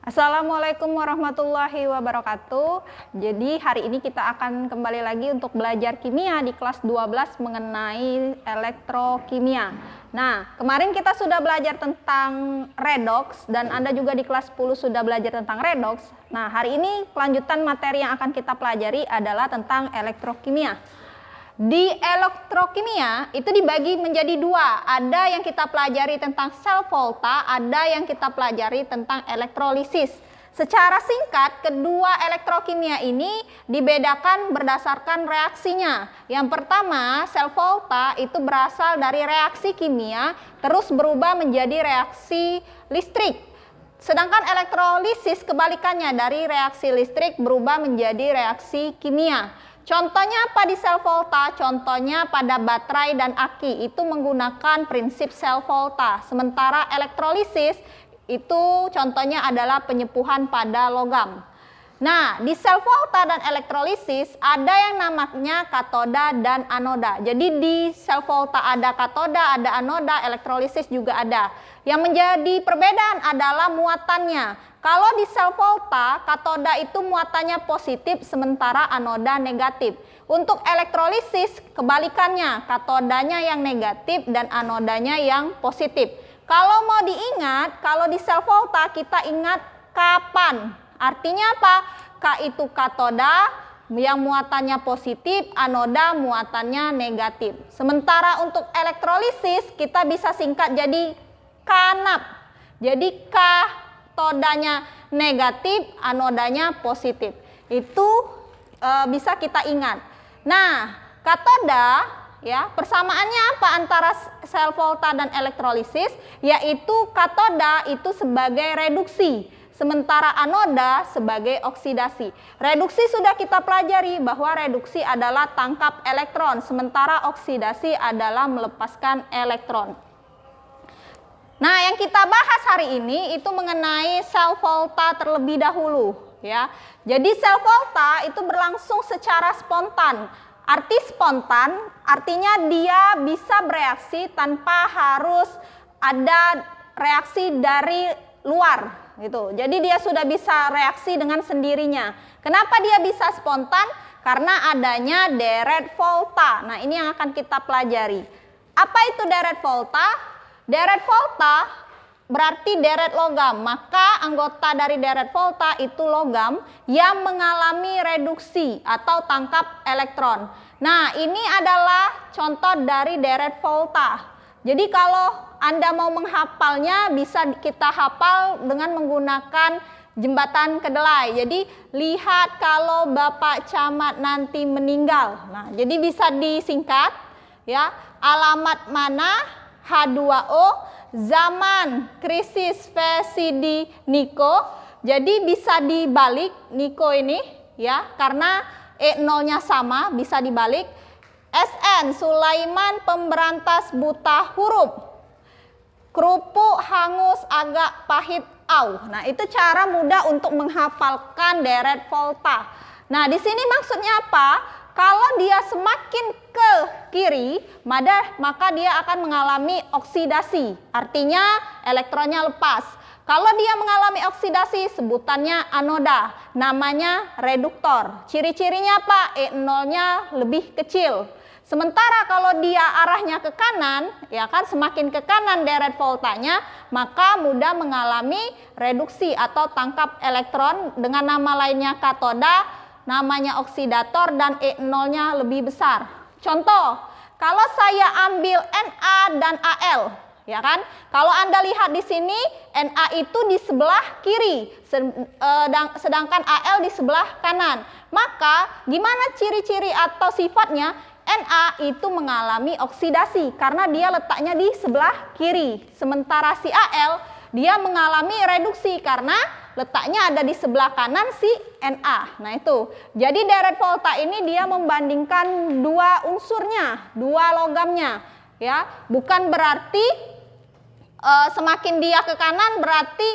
Assalamualaikum warahmatullahi wabarakatuh. Jadi hari ini kita akan kembali lagi untuk belajar kimia di kelas 12 mengenai elektrokimia. Nah, kemarin kita sudah belajar tentang redoks dan Anda juga di kelas 10 sudah belajar tentang redoks. Nah, hari ini kelanjutan materi yang akan kita pelajari adalah tentang elektrokimia. Di elektrokimia itu dibagi menjadi dua, ada yang kita pelajari tentang sel volta, ada yang kita pelajari tentang elektrolisis. Secara singkat, kedua elektrokimia ini dibedakan berdasarkan reaksinya. Yang pertama, sel volta itu berasal dari reaksi kimia, terus berubah menjadi reaksi listrik. Sedangkan elektrolisis kebalikannya, dari reaksi listrik berubah menjadi reaksi kimia. Contohnya apa di sel volta? Contohnya pada baterai dan aki itu menggunakan prinsip sel volta. Sementara elektrolisis itu contohnya adalah penyepuhan pada logam. Nah, di sel volta dan elektrolisis ada yang namanya katoda dan anoda. Jadi di sel volta ada katoda, ada anoda, elektrolisis juga ada. Yang menjadi perbedaan adalah muatannya. Kalau di sel volta, katoda itu muatannya positif, sementara anoda negatif. Untuk elektrolisis, kebalikannya, katodanya yang negatif dan anodanya yang positif. Kalau mau diingat, kalau di sel volta kita ingat kapan. Artinya apa? K itu katoda yang muatannya positif, anoda muatannya negatif. Sementara untuk elektrolisis kita bisa singkat jadi kanap. Jadi katodanya negatif, anodanya positif. Itu bisa kita ingat. Nah, katoda ya, persamaannya apa antara sel volta dan elektrolisis? Yaitu katoda itu sebagai reduksi, sementara anoda sebagai oksidasi. Reduksi sudah kita pelajari bahwa reduksi adalah tangkap elektron, sementara oksidasi adalah melepaskan elektron. Nah, yang kita bahas hari ini itu mengenai sel volta terlebih dahulu ya. Jadi sel volta itu berlangsung secara spontan. Arti spontan artinya dia bisa bereaksi tanpa harus ada reaksi dari luar gitu. Jadi dia sudah bisa reaksi dengan sendirinya. Kenapa dia bisa spontan? Karena adanya deret volta. Nah, ini yang akan kita pelajari. Apa itu deret volta? Deret volta berarti deret logam, maka anggota dari deret volta itu logam yang mengalami reduksi atau tangkap elektron. Nah, ini adalah contoh dari deret volta. Jadi kalau Anda mau menghafalnya bisa kita hafal dengan menggunakan jembatan kedelai. Jadi lihat kalau Bapak Camat nanti meninggal. Nah, jadi bisa disingkat ya, alamat mana? H2O, zaman krisis VCD Niko. Jadi bisa dibalik Niko ini ya, karena E0-nya sama, bisa dibalik. SN, Sulaiman pemberantas buta huruf. Kerupuk hangus agak pahit au. Nah, itu cara mudah untuk menghafalkan deret volta. Nah, di sini maksudnya apa? Kalau dia semakin ke kiri, maka dia akan mengalami oksidasi. Artinya elektronnya lepas. Kalau dia mengalami oksidasi, sebutannya anoda. Namanya reduktor. Ciri-cirinya apa? E0-nya lebih kecil. Sementara kalau dia arahnya ke kanan, ya kan, semakin ke kanan deret voltanya, maka mudah mengalami reduksi atau tangkap elektron, dengan nama lainnya katoda, namanya oksidator, dan E0-nya lebih besar. Contoh, kalau saya ambil Na dan Al, ya kan? Kalau Anda lihat di sini, Na itu di sebelah kiri, sedangkan Al di sebelah kanan. Maka gimana ciri-ciri atau sifatnya? Na itu mengalami oksidasi karena dia letaknya di sebelah kiri. Sementara si Al dia mengalami reduksi karena letaknya ada di sebelah kanan si Na. Nah, itu. Jadi deret volta ini dia membandingkan dua unsurnya, dua logamnya, ya. Bukan berarti semakin dia ke kanan berarti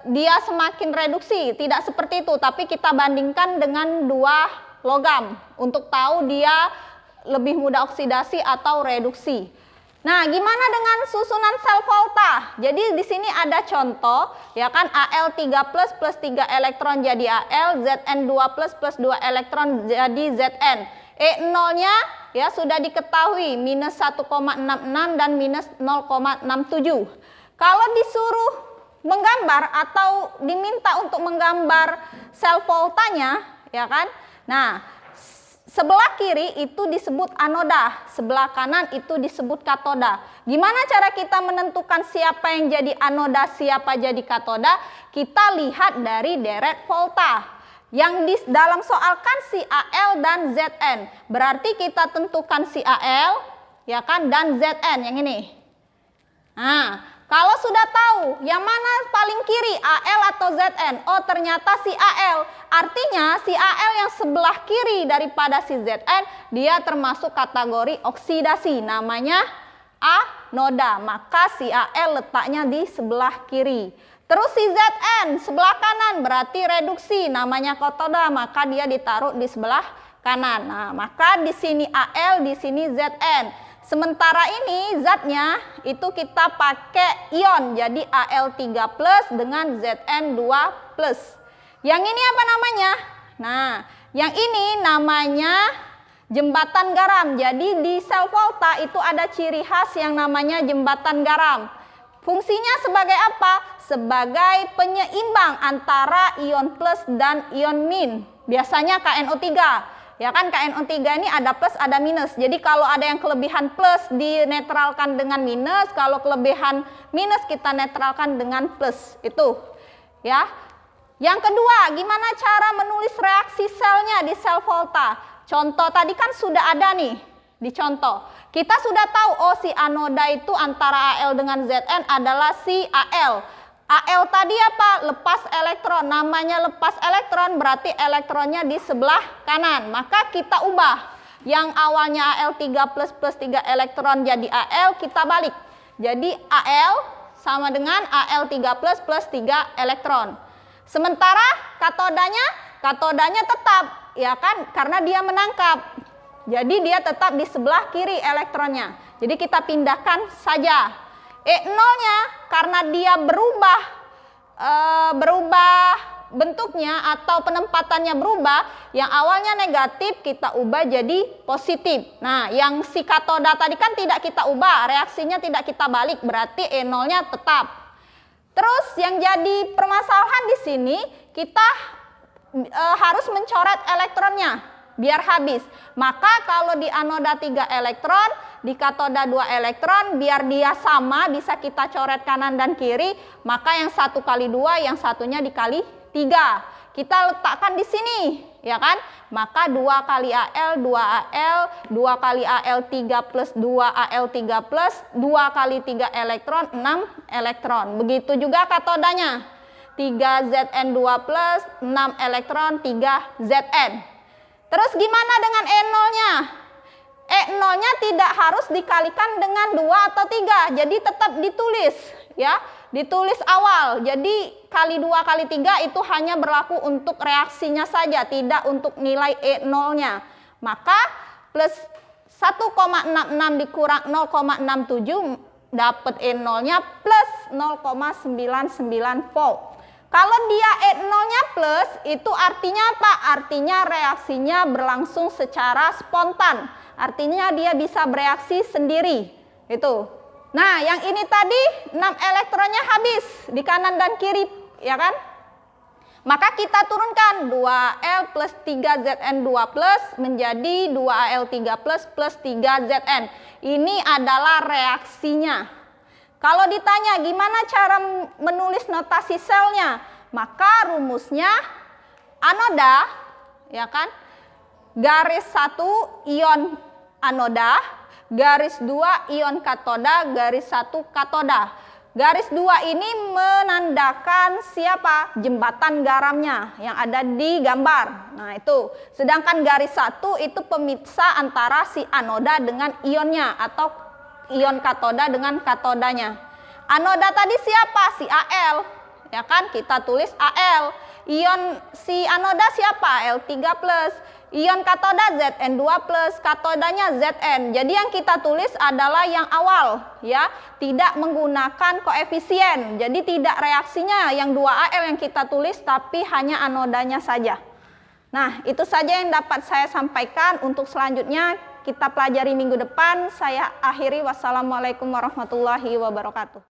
dia semakin reduksi. Tidak seperti itu, tapi kita bandingkan dengan dua logam untuk tahu dia lebih mudah oksidasi atau reduksi. Nah, gimana dengan susunan sel volta? Jadi di sini ada contoh, ya kan, Al3 plus 3 elektron jadi Al, Zn2 plus 2 elektron jadi Zn. E0-nya ya sudah diketahui minus 1,66 dan minus 0,67. Kalau disuruh menggambar atau diminta untuk menggambar sel voltanya, ya kan? Nah, sebelah kiri itu disebut anoda, sebelah kanan itu disebut katoda. Gimana cara kita menentukan siapa yang jadi anoda, siapa jadi katoda? Kita lihat dari deret volta. Yang di dalam soal kan si Al dan Zn. Berarti kita tentukan si Al, ya kan, dan Zn yang ini. Nah, kalau sudah tahu yang mana paling kiri, Al atau Zn? Oh, ternyata si Al. Artinya si Al yang sebelah kiri daripada si Zn, dia termasuk kategori oksidasi, namanya anoda. Maka si Al letaknya di sebelah kiri. Terus si Zn sebelah kanan berarti reduksi, namanya katoda, maka dia ditaruh di sebelah kanan. Nah, maka di sini Al, di sini Zn. Sementara ini zatnya itu kita pakai ion, jadi Al3 plus dengan Zn2 plus. Yang ini apa namanya? Nah, yang ini namanya jembatan garam. Jadi di sel volta itu ada ciri khas yang namanya jembatan garam. Fungsinya sebagai apa? Sebagai penyeimbang antara ion plus dan ion min. Biasanya KNO3. Ya kan, KNO3 ini ada plus ada minus. Jadi kalau ada yang kelebihan plus dinetralkan dengan minus, kalau kelebihan minus kita netralkan dengan plus. Itu. Ya. Yang kedua, gimana cara menulis reaksi selnya di sel volta? Contoh tadi kan sudah ada nih di contoh. Kita sudah tahu, oh si anoda itu antara Al dengan Zn adalah si Al. Al tadi apa? Lepas elektron. Namanya lepas elektron berarti elektronnya di sebelah kanan. Maka kita ubah. Yang awalnya Al3 plus 3 elektron jadi Al, kita balik. Jadi Al sama dengan Al3 plus 3 elektron. Sementara katodanya tetap, ya kan? Karena dia menangkap. Jadi dia tetap di sebelah kiri elektronnya. Jadi kita pindahkan saja. E0-nya karena dia berubah bentuknya atau penempatannya berubah, yang awalnya negatif kita ubah jadi positif. Nah, yang si katoda tadi kan tidak kita ubah, reaksinya tidak kita balik, berarti E0-nya tetap. Terus yang jadi permasalahan di sini, kita harus mencoret elektronnya biar habis. Maka kalau di anoda 3 elektron, di katoda 2 elektron, biar dia sama bisa kita coret kanan dan kiri, maka yang 1 kali 2, yang satunya dikali 3. Kita letakkan di sini, ya kan? Maka 2 kali Al, 2 Al, 2 kali Al3 plus 2 Al3 plus, 2 kali 3 elektron, 6 elektron. Begitu juga katodanya. 3 Zn2 plus, 6 elektron, 3 Zn. Terus gimana dengan E0-nya? E0-nya tidak harus dikalikan dengan 2 atau 3, jadi tetap ditulis, ya. Ditulis awal, jadi kali 2 kali 3 itu hanya berlaku untuk reaksinya saja, tidak untuk nilai E0-nya. Maka plus 1,66 dikurang 0,67 dapat E0-nya plus 0,99 volt. Kalau dia E0-nya plus, itu artinya apa? Artinya reaksinya berlangsung secara spontan. Artinya dia bisa bereaksi sendiri. Itu. Nah, yang ini tadi 6 elektronnya habis di kanan dan kiri, ya kan? Maka kita turunkan 2L plus 3 Zn2 plus menjadi 2Al3 plus 3 Zn. Ini adalah reaksinya. Kalau ditanya gimana cara menulis notasi selnya, maka rumusnya anoda, ya kan? Garis 1 ion anoda, garis 2 ion katoda, garis 1 katoda. Garis 2 ini menandakan siapa? Jembatan garamnya yang ada di gambar. Nah, itu. Sedangkan garis 1 itu pemisah antara si anoda dengan ionnya atau ion katoda dengan katodanya. Anoda tadi siapa? Si Al. Ya kan? Kita tulis Al. Ion si anoda siapa? Al3 plus. ion katoda Zn2 plus katodanya Zn. Jadi yang kita tulis adalah yang awal ya, tidak menggunakan koefisien. Jadi tidak reaksinya yang 2Al yang kita tulis, tapi hanya anodanya saja. Nah, itu saja yang dapat saya sampaikan. Untuk selanjutnya kita pelajari minggu depan. Saya akhiri, wassalamualaikum warahmatullahi wabarakatuh.